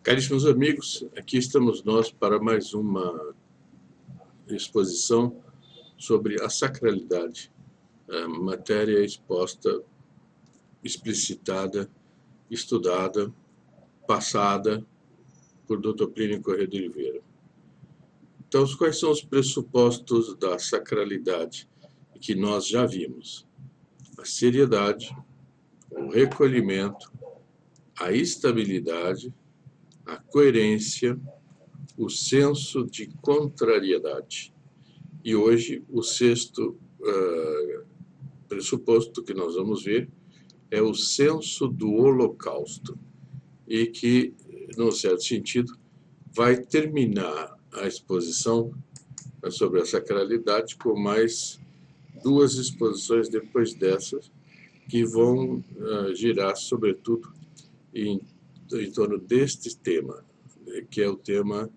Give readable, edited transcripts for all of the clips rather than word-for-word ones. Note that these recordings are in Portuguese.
Caríssimos amigos, aqui estamos nós para mais uma exposição sobre a sacralidade, a matéria exposta, explicitada, estudada, passada por Dr. Plínio Corrêa de Oliveira. Então, quais são os pressupostos da sacralidade que nós já vimos? A seriedade, o recolhimento, a estabilidade, a coerência, o senso de contrariedade. E hoje, o sexto pressuposto que nós vamos ver é o senso do holocausto, e que, num certo sentido, vai terminar a exposição sobre a sacralidade com mais duas exposições depois dessas, que vão girar, sobretudo, em torno deste tema, que é o tema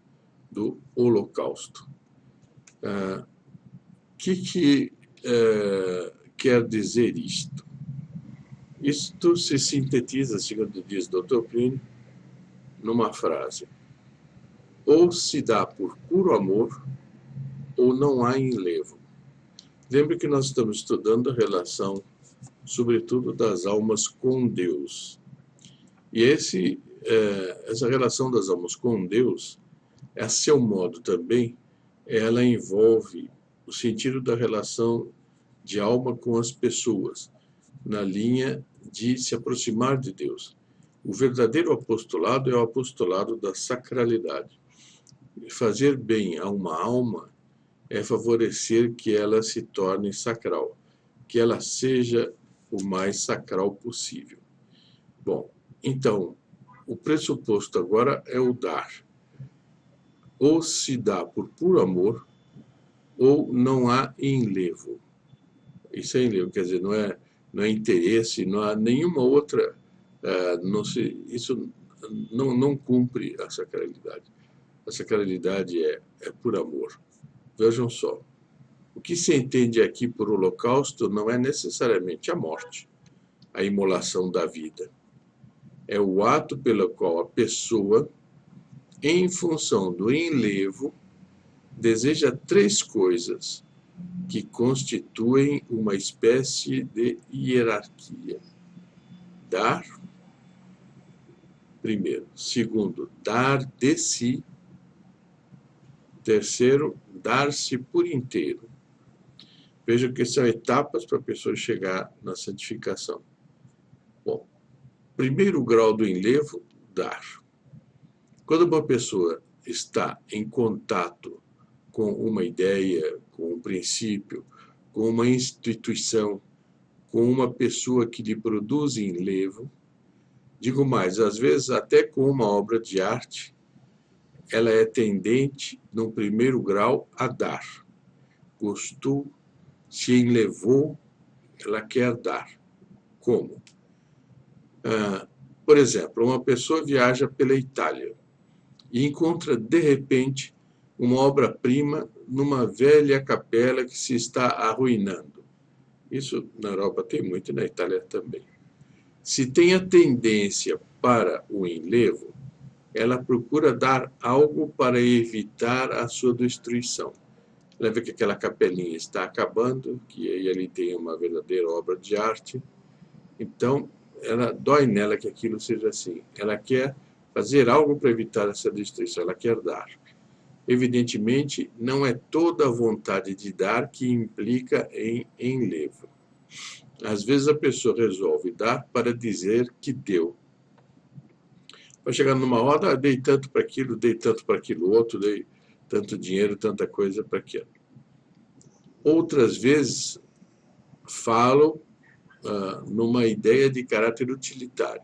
do holocausto. O que quer dizer isto? Isto se sintetiza, segundo diz Dr. Plínio, numa frase: ou se dá por puro amor, ou não há enlevo. Lembre que nós estamos estudando a relação, sobretudo, das almas com Deus. E essa relação das almas com Deus, a seu modo também, ela envolve o sentido da relação de alma com as pessoas, na linha de se aproximar de Deus. O verdadeiro apostolado é o apostolado da sacralidade. Fazer bem a uma alma é favorecer que ela se torne sacral, que ela seja o mais sacral possível. Bom, então, o pressuposto agora é o dar. Ou se dá por puro amor, ou não há enlevo. Isso é enlevo, quer dizer, não é interesse, não há nenhuma outra, isso não cumpre a sacralidade. A sacralidade é por amor. Vejam só, o que se entende aqui por holocausto não é necessariamente a morte, a imolação da vida. É o ato pelo qual a pessoa, em função do enlevo, deseja três coisas que constituem uma espécie de hierarquia. Dar, primeiro. Segundo, dar de si. Terceiro, dar-se por inteiro. Vejam que são etapas para a pessoa chegar na santificação. Bom, primeiro grau do enlevo, dar. Quando uma pessoa está em contato com uma ideia, com um princípio, com uma instituição, com uma pessoa que lhe produz enlevo, digo mais, às vezes até com uma obra de arte, ela é tendente, num primeiro grau, a dar. Gostou, se enlevou, ela quer dar. Como? Por exemplo, uma pessoa viaja pela Itália e encontra, de repente, uma obra-prima numa velha capela que se está arruinando. Isso na Europa tem muito e na Itália também. Se tem a tendência para o enlevo, ela procura dar algo para evitar a sua destruição. Ela vê que aquela capelinha está acabando, que aí ali tem uma verdadeira obra de arte, então ela dói nela que aquilo seja assim. Ela quer fazer algo para evitar essa destruição, ela quer dar. Evidentemente, não é toda a vontade de dar que implica em enlevo. Às vezes a pessoa resolve dar para dizer que deu. Vai chegar numa hora, dei tanto para aquilo outro, dei tanto dinheiro, tanta coisa para aquilo. Outras vezes falam numa ideia de caráter utilitário.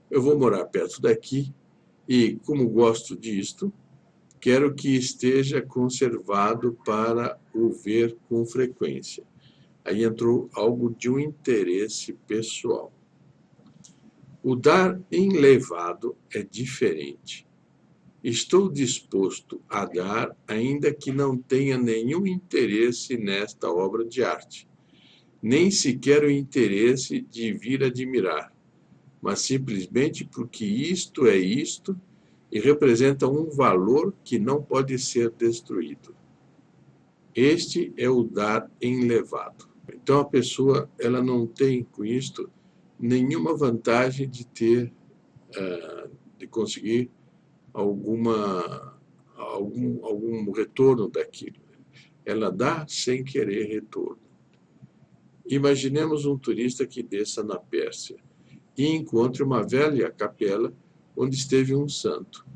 Eu vou morar perto daqui e, como gosto disto, quero que esteja conservado para o ver com frequência. Aí entrou algo de um interesse pessoal. O dar enlevado é diferente. Estou disposto a dar, ainda que não tenha nenhum interesse nesta obra de arte, nem sequer o interesse de vir admirar, mas simplesmente porque isto é isto e representa um valor que não pode ser destruído. Este é o dar enlevado. Então a pessoa ela não tem com isto nenhuma vantagem de ter, de conseguir algum retorno daquilo. Ela dá sem querer retorno. Imaginemos um turista que desça na Pérsia e encontre uma velha capela onde esteve um santo,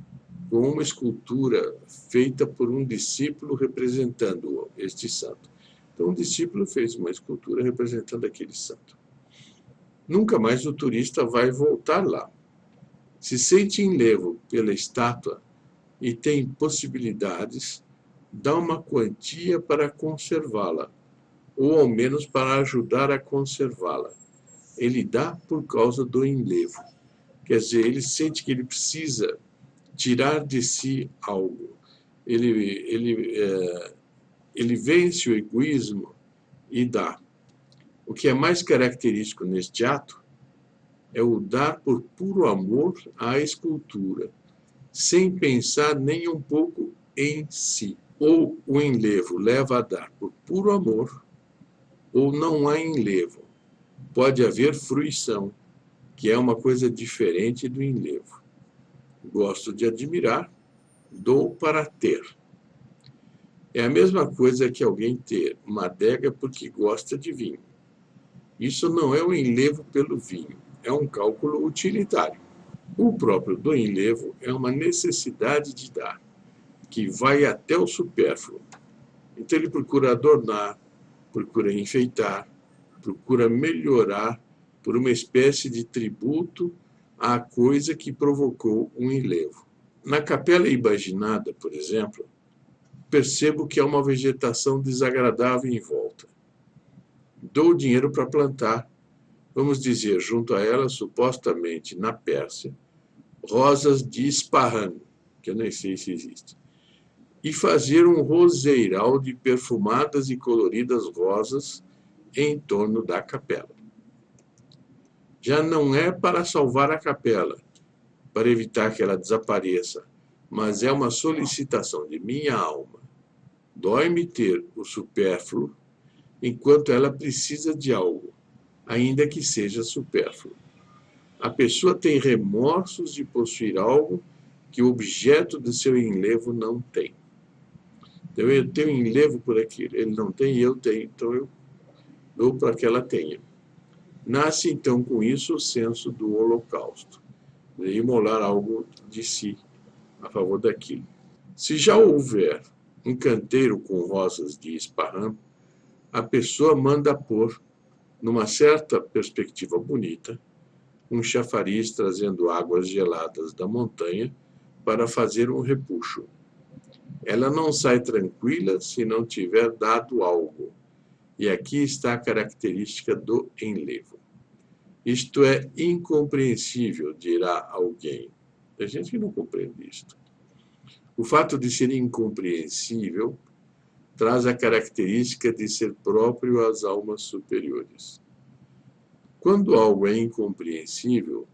com uma escultura feita por um discípulo representando este santo. Então, um discípulo fez uma escultura representando aquele santo. Nunca mais o turista vai voltar lá. Se sente enlevo pela estátua e tem possibilidades, dá uma quantia para conservá-la, ou ao menos para ajudar a conservá-la. Ele dá por causa do enlevo. Quer dizer, ele sente que ele precisa tirar de si algo. Ele vence o egoísmo e dá. O que é mais característico neste ato é o dar por puro amor à escultura, sem pensar nem um pouco em si. Ou o enlevo leva a dar por puro amor, ou não há enlevo. Pode haver fruição, que é uma coisa diferente do enlevo. Gosto de admirar, dou para ter. É a mesma coisa que alguém ter uma adega porque gosta de vinho. Isso não é um enlevo pelo vinho, é um cálculo utilitário. O próprio do enlevo é uma necessidade de dar, que vai até o supérfluo. Então ele procura adornar, procura enfeitar, procura melhorar por uma espécie de tributo à coisa que provocou um enlevo. Na capela imaginada, por exemplo, percebo que há uma vegetação desagradável em volta. Dou dinheiro para plantar, vamos dizer, junto a ela, supostamente na Pérsia, rosas de Ispahan, que eu nem sei se existe, e fazer um roseiral de perfumadas e coloridas rosas em torno da capela. Já não é para salvar a capela, para evitar que ela desapareça, mas é uma solicitação de minha alma. Dói-me ter o supérfluo, enquanto ela precisa de algo, ainda que seja supérfluo. A pessoa tem remorsos de possuir algo que o objeto de seu enlevo não tem. Então, eu tenho enlevo por aquilo, ele não tem e eu tenho, então eu dou para que ela tenha. Nasce, então, com isso, o senso do holocausto, de imolar algo de si a favor daquilo. Se já houver um canteiro com rosas de Ispahan, a pessoa manda pôr, numa certa perspectiva bonita, um chafariz trazendo águas geladas da montanha para fazer um repuxo. Ela não sai tranquila se não tiver dado algo. E aqui está a característica do enlevo. Isto é incompreensível, dirá alguém. Tem gente que não compreende isto. O fato de ser incompreensível traz a característica de ser próprio às almas superiores. Quando algo é incompreensível,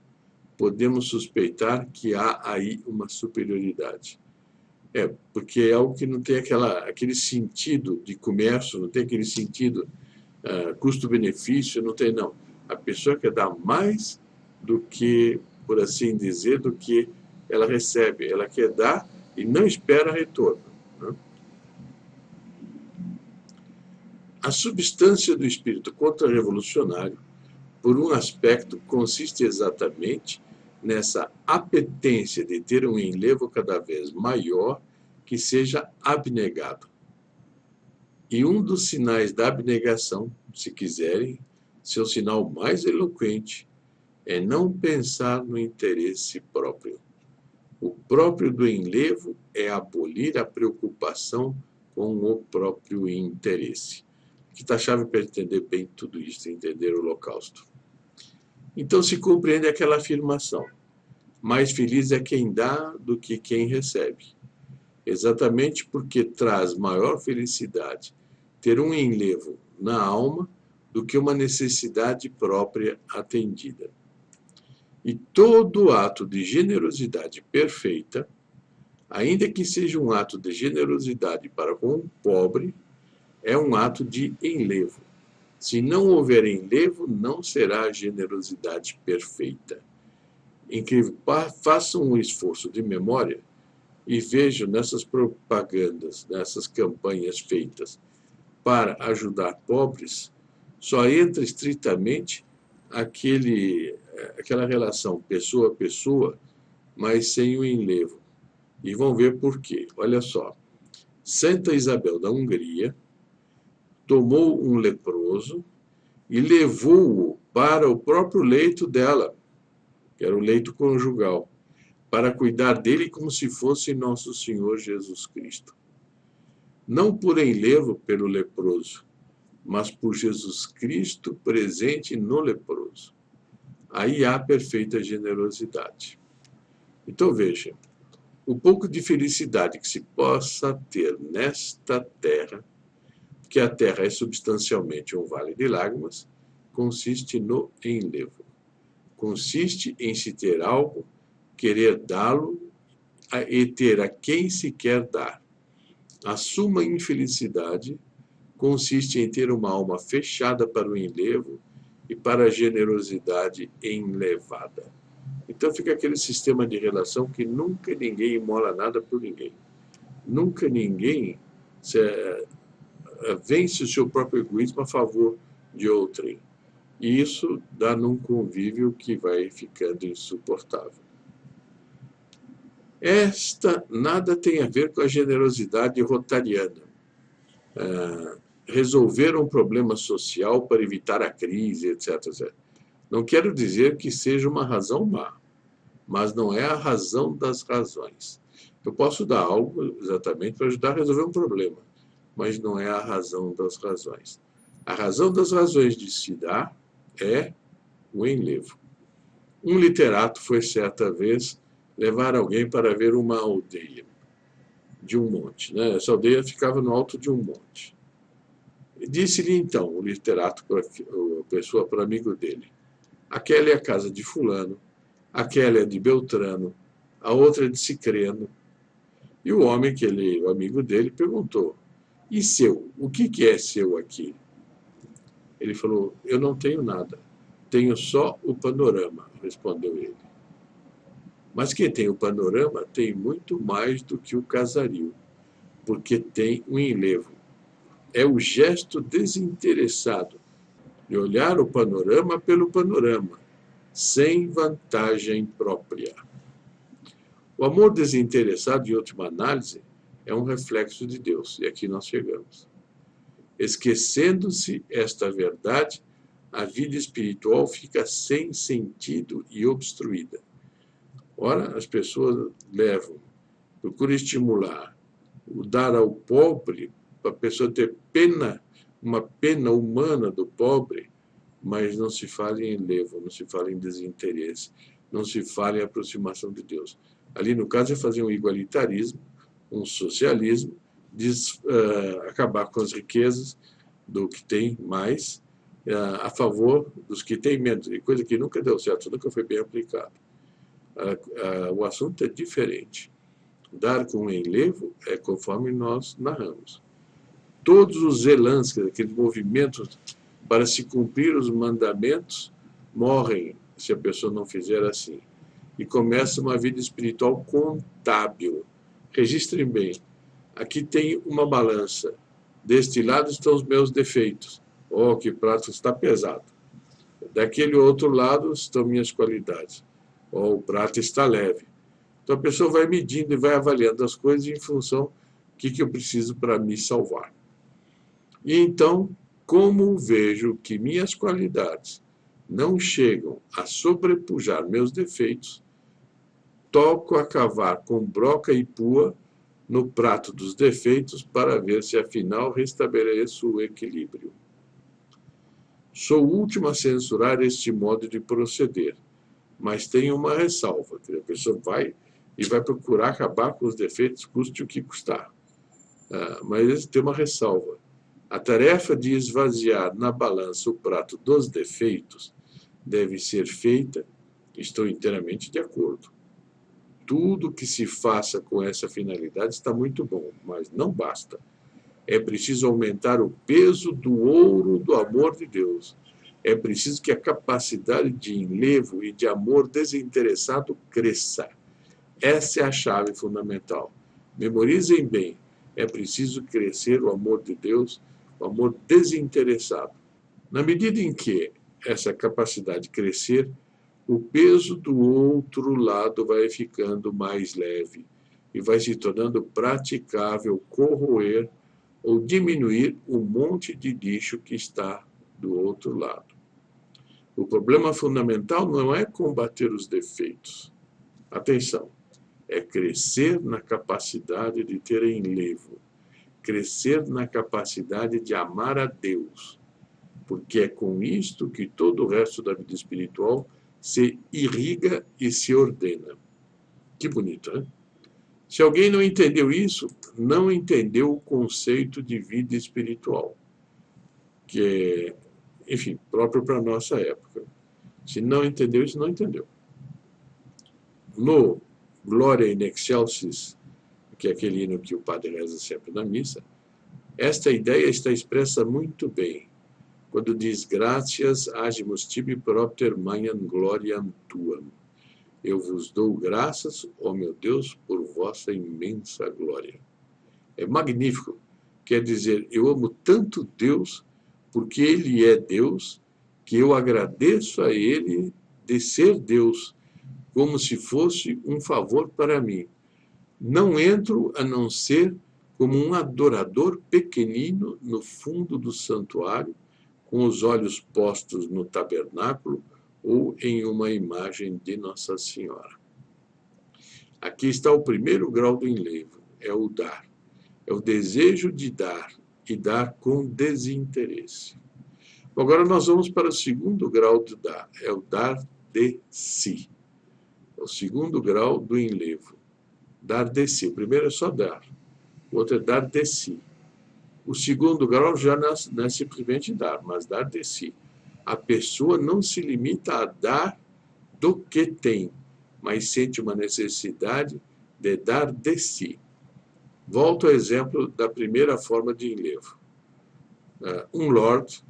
podemos suspeitar que há aí uma superioridade. Porque é algo que não tem aquele sentido de comércio, não tem aquele sentido custo-benefício, não tem, não. A pessoa quer dar mais do que, por assim dizer, do que ela recebe. Ela quer dar e não espera retorno. Né? A substância do espírito contra-revolucionário, por um aspecto, consiste exatamente nessa apetência de ter um enlevo cada vez maior que seja abnegado. E um dos sinais da abnegação, se quiserem, seu sinal mais eloquente, é não pensar no interesse próprio. O próprio do enlevo é abolir a preocupação com o próprio interesse. Aqui está a chave para entender bem tudo isso, entender o holocausto. Então se compreende aquela afirmação: mais feliz é quem dá do que quem recebe. Exatamente porque traz maior felicidade ter um enlevo na alma do que uma necessidade própria atendida. E todo ato de generosidade perfeita, ainda que seja um ato de generosidade para com o pobre, é um ato de enlevo. Se não houver enlevo, não será generosidade perfeita. Incrível. Façam um esforço de memória e vejam nessas propagandas, nessas campanhas feitas para ajudar pobres, só entra estritamente aquela relação pessoa a pessoa, mas sem o enlevo. E vão ver por quê. Olha só. Santa Isabel da Hungria tomou um leproso e levou-o para o próprio leito dela, que era o leito conjugal, para cuidar dele como se fosse nosso Senhor Jesus Cristo. Não por enlevo pelo leproso, mas por Jesus Cristo presente no leproso. Aí há perfeita generosidade. Então veja, o pouco de felicidade que se possa ter nesta terra, que a terra é substancialmente um vale de lágrimas, consiste no enlevo. Consiste em se ter algo, querer dá-lo e ter a quem se quer dar. A suma infelicidade consiste em ter uma alma fechada para o enlevo e para a generosidade enlevada. Então fica aquele sistema de relação que nunca ninguém imola nada por ninguém. Nunca ninguém vence o seu próprio egoísmo a favor de outrem. E isso dá num convívio que vai ficando insuportável. Esta nada tem a ver com a generosidade rotariana. Resolver um problema social para evitar a crise, etc, etc. Não quero dizer que seja uma razão má, mas não é a razão das razões. Eu posso dar algo exatamente para ajudar a resolver um problema, mas não é a razão das razões. A razão das razões de se dar é o enlevo. Um literato foi certa vez levar alguém para ver uma aldeia de um monte, né? Essa aldeia ficava no alto de um monte. Disse-lhe então o literato, a pessoa para amigo dele: aquela é a casa de fulano, aquela é de Beltrano, a outra é de Cicrano. E o homem, o amigo dele, perguntou: e seu? O que é seu aqui? Ele falou: eu não tenho nada, tenho só o panorama, respondeu ele. Mas quem tem o panorama tem muito mais do que o casario, porque tem um enlevo. É o gesto desinteressado de olhar o panorama pelo panorama, sem vantagem própria. O amor desinteressado, em última análise, é um reflexo de Deus, e aqui nós chegamos. Esquecendo-se esta verdade, a vida espiritual fica sem sentido e obstruída. Ora, as pessoas procuram estimular o dar ao pobre, para a pessoa ter pena, uma pena humana do pobre, mas não se fala em enlevo, não se fala em desinteresse, não se fala em aproximação de Deus. Ali, no caso, é fazer um igualitarismo, um socialismo, acabar com as riquezas do que tem mais, a favor dos que têm menos, e coisa que nunca deu certo, nunca foi bem aplicado. O assunto é diferente. Dar com enlevo é conforme nós narramos. Todos os zelãs, aqueles movimentos para se cumprir os mandamentos, morrem se a pessoa não fizer assim. E começa uma vida espiritual contábil. Registrem bem. Aqui tem uma balança. Deste lado estão os meus defeitos. Oh, que prato está pesado. Daquele outro lado estão minhas qualidades. Oh, o prato está leve. Então a pessoa vai medindo e vai avaliando as coisas em função do que eu preciso para me salvar. E então, como vejo que minhas qualidades não chegam a sobrepujar meus defeitos, toco a cavar com broca e pua no prato dos defeitos para ver se afinal restabeleço o equilíbrio. Sou o último a censurar este modo de proceder, mas tenho uma ressalva, que a pessoa vai procurar acabar com os defeitos, custe o que custar. Mas tem uma ressalva. A tarefa de esvaziar na balança o prato dos defeitos deve ser feita Estou inteiramente de acordo. Tudo que se faça com essa finalidade está muito bom, mas não basta. É preciso aumentar o peso do ouro do amor de Deus. É preciso que a capacidade de enlevo e de amor desinteressado cresça. Essa é a chave fundamental. Memorizem bem. É preciso crescer o amor de Deus, o amor desinteressado. Na medida em que essa capacidade crescer, o peso do outro lado vai ficando mais leve e vai se tornando praticável corroer ou diminuir o monte de lixo que está do outro lado. O problema fundamental não é combater os defeitos. Atenção, é crescer na capacidade de ter enlevo, crescer na capacidade de amar a Deus, porque é com isto que todo o resto da vida espiritual se irriga e se ordena. Que bonito, né? Se alguém não entendeu isso, não entendeu o conceito de vida espiritual, que é, enfim, próprio para a nossa época. Se não entendeu isso, não entendeu. No Gloria in Excelsis, que é aquele hino que o padre reza sempre na missa, esta ideia está expressa muito bem, quando diz gratias agimus tibi propter maniam gloriam tuam. Eu vos dou graças, ó meu Deus, por vossa imensa glória. É magnífico. Quer dizer, eu amo tanto Deus, porque Ele é Deus, que eu agradeço a Ele de ser Deus, como se fosse um favor para mim. Não entro a não ser como um adorador pequenino no fundo do santuário, com os olhos postos no tabernáculo ou em uma imagem de Nossa Senhora. Aqui está o primeiro grau do enlevo, é o dar. É o desejo de dar e dar com desinteresse. Agora nós vamos para o segundo grau do dar, é o dar de si. É o segundo grau do enlevo, dar de si. O primeiro é só dar, o outro é dar de si. O segundo grau já não é simplesmente dar, mas dar de si. A pessoa não se limita a dar do que tem, mas sente uma necessidade de dar de si. Volto ao exemplo da primeira forma de enlevo. Um lord,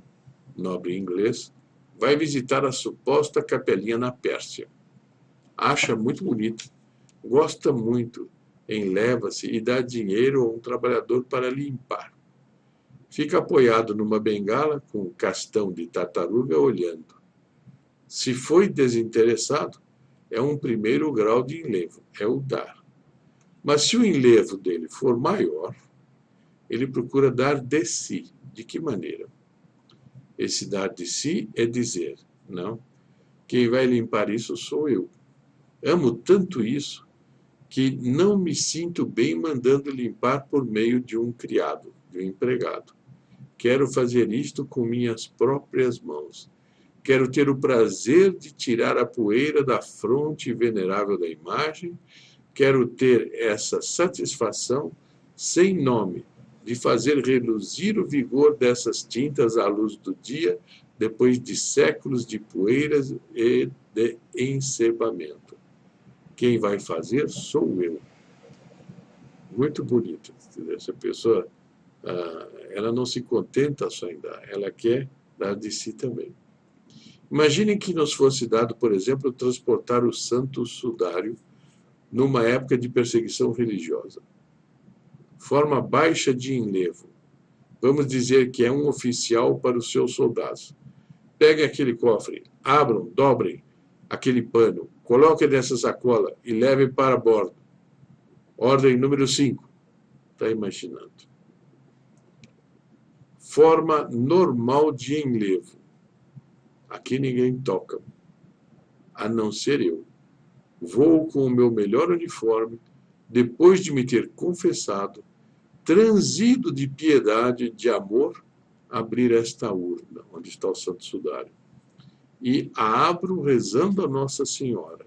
nobre inglês, vai visitar a suposta capelinha na Pérsia. Acha muito bonita, gosta muito, enleva-se e dá dinheiro a um trabalhador para limpar. Fica apoiado numa bengala com um castão de tartaruga olhando. Se foi desinteressado, é um primeiro grau de enlevo, é o dar. Mas se o enlevo dele for maior, ele procura dar de si. De que maneira? Esse dar de si é dizer, não, quem vai limpar isso sou eu. Amo tanto isso que não me sinto bem mandando limpar por meio de um criado, de um empregado. Quero fazer isto com minhas próprias mãos. Quero ter o prazer de tirar a poeira da fronte venerável da imagem. Quero ter essa satisfação, sem nome, de fazer reluzir o vigor dessas tintas à luz do dia, depois de séculos de poeiras e de encebamento. Quem vai fazer sou eu. Muito bonito. Essa pessoa, ela não se contenta só em dar, ela quer dar de si também. Imaginem que nos fosse dado, por exemplo, transportar o santo sudário numa época de perseguição religiosa. Forma baixa de enlevo. Vamos dizer que é um oficial para os seus soldados. Peguem aquele cofre, abram, dobrem aquele pano, coloquem nessa sacola e levem para bordo. Ordem número 5. Está imaginando. Forma normal de enlevo. Aqui ninguém toca, a não ser eu. Vou com o meu melhor uniforme, depois de me ter confessado, transido de piedade, de amor, abrir esta urna, onde está o Santo Sudário. E a abro rezando a Nossa Senhora.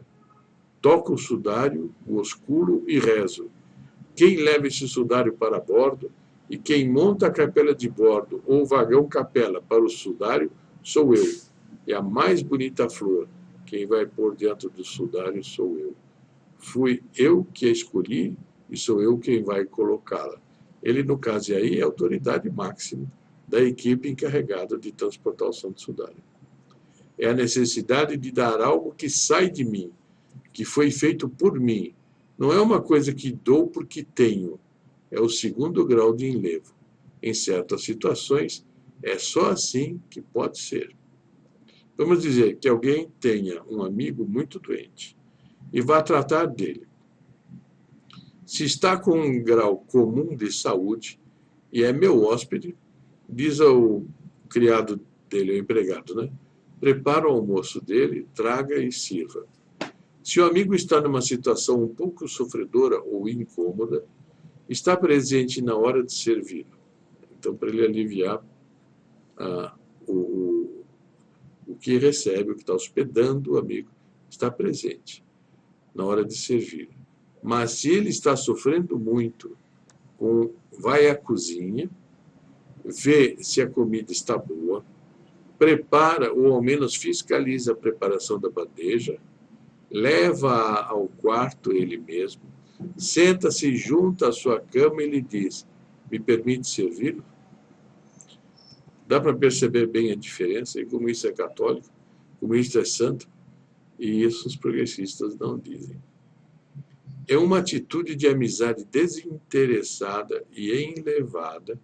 Toco o sudário, o osculo e rezo. Quem leva esse sudário para bordo e quem monta a capela de bordo ou vagão capela para o sudário sou eu. E a mais bonita flor Quem vai pôr dentro do sudário sou eu. Fui eu que a escolhi e sou eu quem vai colocá-la. Ele, no caso aí, é a autoridade máxima da equipe encarregada de transportar o santo sudário. É a necessidade de dar algo que sai de mim, que foi feito por mim. Não é uma coisa que dou porque tenho. É o segundo grau de enlevo. Em certas situações, é só assim que pode ser. Vamos dizer que alguém tenha um amigo muito doente e vá tratar dele. Se está com um grau comum de saúde e é meu hóspede, diz ao criado dele, ao empregado, né? Prepara o almoço dele, traga e sirva. Se o amigo está numa situação um pouco sofredora ou incômoda, está presente na hora de servir. Então, para ele aliviar o que recebe, o que está hospedando o amigo, está presente na hora de servir. Mas se ele está sofrendo muito, vai à cozinha, vê se a comida está boa, prepara ou ao menos fiscaliza a preparação da bandeja, leva ao quarto ele mesmo, senta-se junto à sua cama e lhe diz: me permite servir? Dá para perceber bem a diferença e como isso é católico, como isso é santo, e isso os progressistas não dizem. É uma atitude de amizade desinteressada e enlevada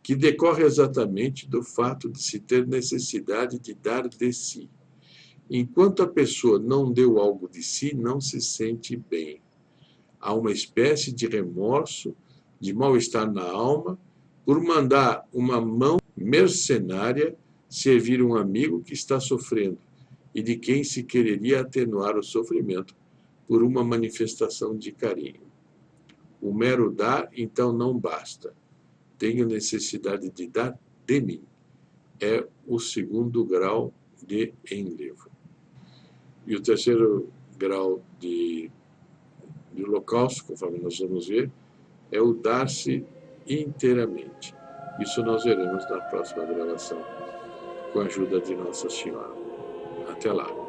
que decorre exatamente do fato de se ter necessidade de dar de si. Enquanto a pessoa não deu algo de si, não se sente bem. Há uma espécie de remorso, de mal-estar na alma, por mandar uma mão mercenária servir um amigo que está sofrendo e de quem se quereria atenuar o sofrimento por uma manifestação de carinho. O mero dar, então, não basta. Tenho necessidade de dar de mim. É o segundo grau de enlevo. E o terceiro grau de holocausto, conforme nós vamos ver, é o dar-se inteiramente. Isso nós veremos na próxima gravação, com a ajuda de Nossa Senhora. Até lá.